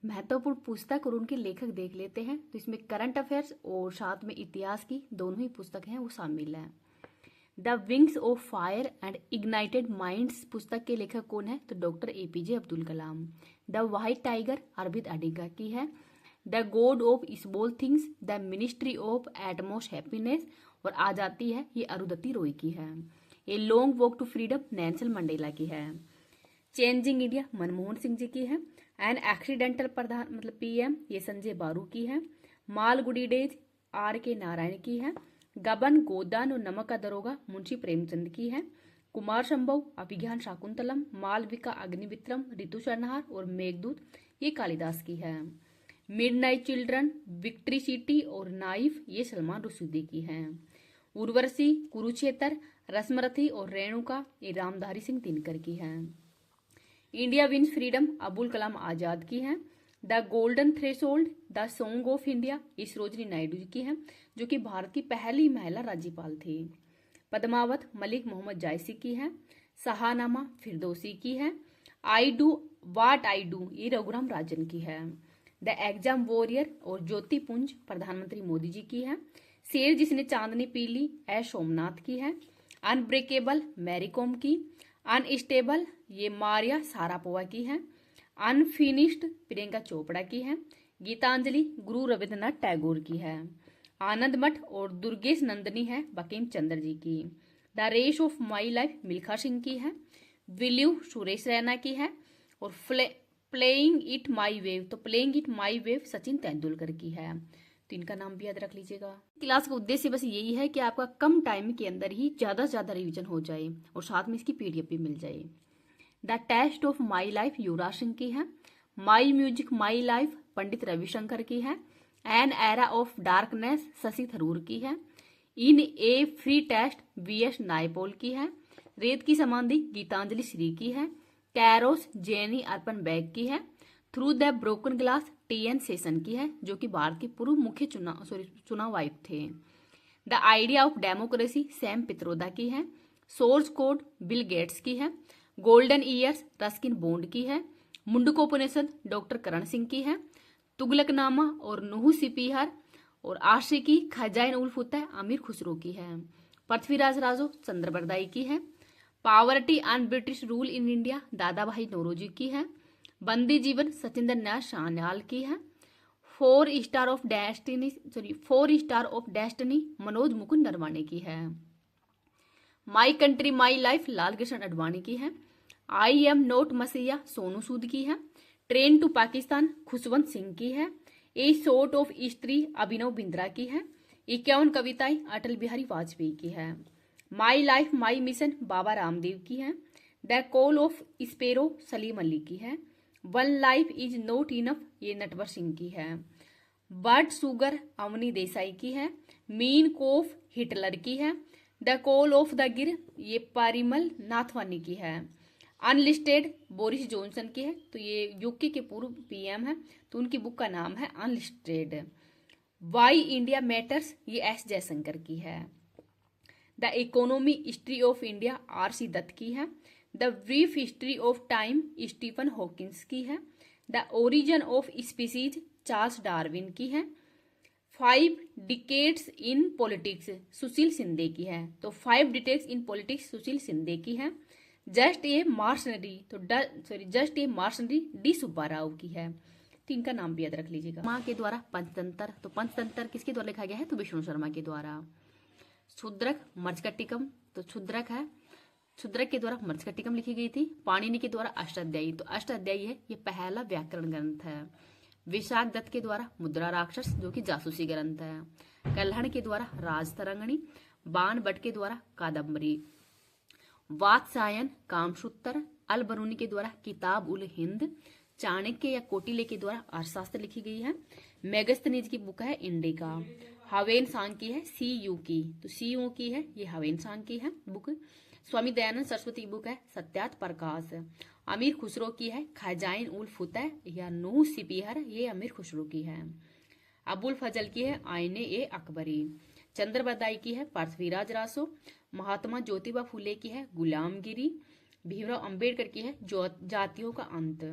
महत्वपूर्ण पुस्तक और उनके लेखक देख लेते हैं। तो इसमें करंट अफेयर्स और साथ में इतिहास की दोनों ही पुस्तक हैं वो शामिल है। The wings of fire and ignited minds पुस्तक के लेखक कौन है? तो doctor APJ Abdul Kalam. The white tiger Arvind Adiga की है। The god of small things the ministry of utmost happiness और आ जाती है ये अरुंधति रॉय की है। A long walk to freedom Nelson Mandela की है। चेंजिंग इंडिया मनमोहन सिंह जी की है। एन एक्सीडेंटल प्रधान मतलब पीएम ये संजय बारू की है। मालगुडी डेज आर के नारायण की है। गबन गोदान और नमक का दरोगा मुंशी प्रेमचंद की है। कुमार संभव अभिज्ञान शाकुंतलम मालविका अग्निमित्रम ऋतु संहार और मेघदूत ये कालिदास की है। मिडनाइट चिल्ड्रन विक्ट्री सिटी और नाइफ ये सलमान रुश्दी की है। उर्वशी कुरुक्षेत्र रसमरथी और रेणुका ये रामधारी सिंह दिनकर की है। India wins freedom Abul Kalam Azad की है। The golden threshold the song of India ये सरोजिनी नायडू की है जो कि भारत की पहली महिला राज्यपाल थी। पद्मावत मलिक मोहम्मद जायसी की है। सहानामा फिरदौसी की है। I do watt I do ये रघुराम राजन की है। द एग्जाम वॉरियर और ज्योति पुंज प्रधानमंत्री मोदी जी की है। शेर जिसने चांदनी पी ली एस सोमनाथ की है। अनब्रेकेबल मैरी कॉम की। अनस्टेबल ये मारिया सारापोवा की है। अनफिनिश्ड प्रियंका चोपड़ा की है। गीतांजलि गुरु रविंद्रनाथ टैगोर की है। आनंद मठ और दुर्गेश नंदनी है बंकिम चंद्र जी की। The race of my life Milkha Singh की है। विल्यू सुरेश रैना की है। और प्लेइंग इट माई वेव तो playing it my way Sachin Tendulkar की है। तो इनका नाम भी याद रख लीजिएगा। क्लास का उद्देश्य बस यही है कि आपका कम टाइम के अंदर ही ज्यादा से ज्यादा रिवीजन हो जाए और साथ में इसकी पीडीएफ भी मिल जाए। The test of my life Yuvraj Singh की है। My music my life Pandit Ravishankar की है। An era of darkness Shashi Tharoor की है। In a free test VS Naipaul की है। रेत की समाधि गीतांजलि श्री की है। कैरोस जेनी अर्पण बैग की है। Through the broken glass TN session की है जो कि भारत के पूर्व मुख्य चुनाव आयुक्त थे। The idea of democracy Sam Pitroda की है। सोर्स कोड बिल गेट्स की है। गोल्डन ईयर्स रस्किन बॉन्ड की है। मुंडकोपनिषद डॉक्टर करण सिंह की है। तुगलकनामा और नुहू सिपीहर और आशिकी खजाइन उल फुतह आमिर खुसरो की है। पृथ्वीराज राजो चंद्रबरदाई की है। Poverty and British rule in India दादा भाई नौरोजी की है। बंदी जीवन सचिंदर नाथ सान्याल की है। 4 star of destiny Manoj Mukund Naravane की है। My country my life Lal Krishna Advani की है। आई एम नोट मसीहा सोनू सूद की है। ट्रेन टू पाकिस्तान खुशवंत सिंह की है। ए short of history Abhinav Bindra की है। 51 कविताएं अटल बिहारी वाजपेयी की है। My life my mission Baba Ramdev की है। The call of sparrow Salim Ali की है। One life is not enough ये नटवर सिंह की है। बर्ड सुगर अवनी देसाई की है। मीन कोफ हिटलर की है। द कॉल ऑफ द गिर ये परिमल नाथवानी की है। अनलिस्टेड बोरिस जॉनसन की है तो ये यूके के पूर्व पीएम है तो उनकी बुक का नाम है अनलिस्टेड। वाई इंडिया मैटर्स ये एस जयशंकर की है। The economy history of India RC. Dutt की है। The brief history of time Stephen Hawkins की है। The origin of species Charles Darwin की है। 5 decades in politics Sushil Shinde की है तो 5 decades in politics Sushil Shinde की है। Just a missionary D Subba Rao की है। तो इनका नाम भी याद रख लीजिएगा। माँ के द्वारा पंचतंत्र तो पंचतंत्र किसके द्वारा लिखा गया है तो विष्णु शर्मा के द्वारा। क्षुद्रक मर्जकटिकम तो क्षुद्रक है क्षुद्रक के द्वारा मर्जकटिकम लिखी गई थी। पाणिनि के द्वारा अष्टाध्यायी तो अष्टाध्यायी है ये पहला व्याकरण ग्रंथ है। विशाख दत्त के द्वारा मुद्रा राक्षस जो कि जासूसी ग्रंथ है। कल्हण के द्वारा राजतरंगिणी। बाण भट्ट के द्वारा कादम्बरी। वात्सायन कामसूत्र। अलबरूनी के द्वारा किताब उल हिंद। चाणक्य या कोटिले के द्वारा अर्थशास्त्र लिखी गई है। मेगस्थनीज की बुक है इंडिका। हवेन सांग की है सी यू की तो सी यू की है ये हवेन सांग की है बुक। स्वामी दयानंद सरस्वती बुक है सत्यात प्रकाश। अमीर खुसरो की है खजाइन उल फुतह या नूह सिपीहर ये अमीर खुसरो की है। अबुल फजल की है आईने ए अकबरी। चंद्रबरदाई की है पृथ्वीराज रासो। महात्मा ज्योतिबा फूले की है गुलामगिरी। भीमराव अंबेडकर की है जातियों का अंत।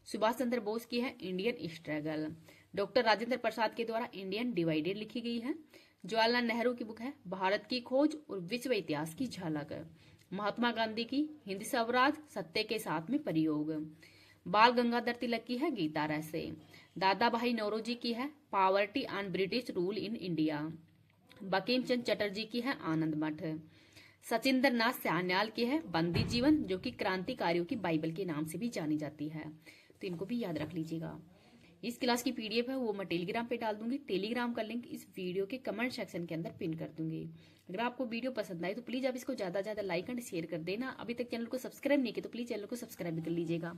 सुभाष चंद्र बोस की है Indian struggle. Doctor Rajendra Prasad के द्वारा इंडियन डिवाइडेड लिखी गई है। जवाहरलाल नेहरू की बुक है भारत की खोज और विश्व इतिहास की झलक। महात्मा गांधी की हिंद स्वराज सत्य के साथ में प्रयोग। बाल गंगाधर तिलक की है गीता रसे। दादा भाई नौरोजी की है poverty and British rule in India. Bankim Chandra Chatterjee की है आनंद मठ। सचिंद्र नाथ सान्याल की है बंदी जीवन, जो कि क्रांतिकारियों की बाइबल के नाम से भी जानी जाती है, तो इनको भी याद रख लीजिएगा। इस क्लास की पीडीएफ है वो मैं टेलीग्राम पे डाल दूंगी। टेलीग्राम का लिंक इस वीडियो के कमेंट सेक्शन के अंदर पिन कर दूंगी। अगर आपको वीडियो पसंद आए तो प्लीज आप इसको ज्यादा से ज्यादा लाइक एंड शेयर कर देना। अभी तक चैनल को सब्सक्राइब नहीं किया तो प्लीज चैनल को सब्सक्राइब भी कर लीजिएगा।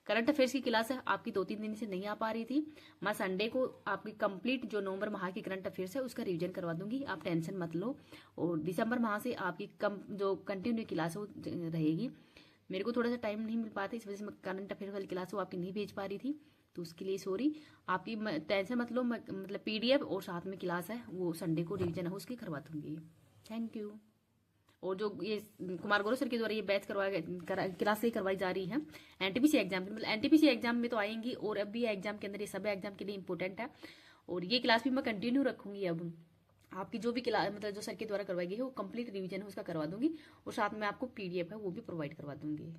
करंट अफेयर्स की क्लास है आपकी 2-3 दिन से नहीं आ पा रही थी, मैं संडे को आपकी कंप्लीट जो नवंबर माह की करंट अफेयर्स है उसका रिवीजन करवा दूंगी, आप टेंशन मत लो। और दिसंबर माह से आपकी जो कंटिन्यू क्लास है वो रहेगी। मेरे को थोड़ा सा टाइम नहीं मिल पाता, इस वजह से मैं करंट अफेयर वाली क्लास वो आपकी नहीं भेज पा रही थी, तो उसके लिए सॉरी। आपकी टेंशन मत लो, मतलब पीडीएफ और साथ में क्लास है वो संडे को रिवीजन है उसकी करवा दूंगी। Thank you. और जो ये कुमार गौरव सर के द्वारा ये बैच क्लास से करवाई जा रही है एनटीपीसी एग्जाम की, मतलब एनटीपीसी एग्जाम में तो आएंगी और अब भी एग्जाम के अंदर ये सब एग्जाम के लिए इंपॉर्टेंट है। और ये क्लास भी मैं कंटिन्यू रखूंगी। अब आपकी जो भी क्लास मतलब जो सर के द्वारा करवाई गई है वो कंप्लीट रिवीजन है उसका करवा दूंगी और साथ में आपको पीडीएफ है वो भी प्रोवाइड करवा दूंगी।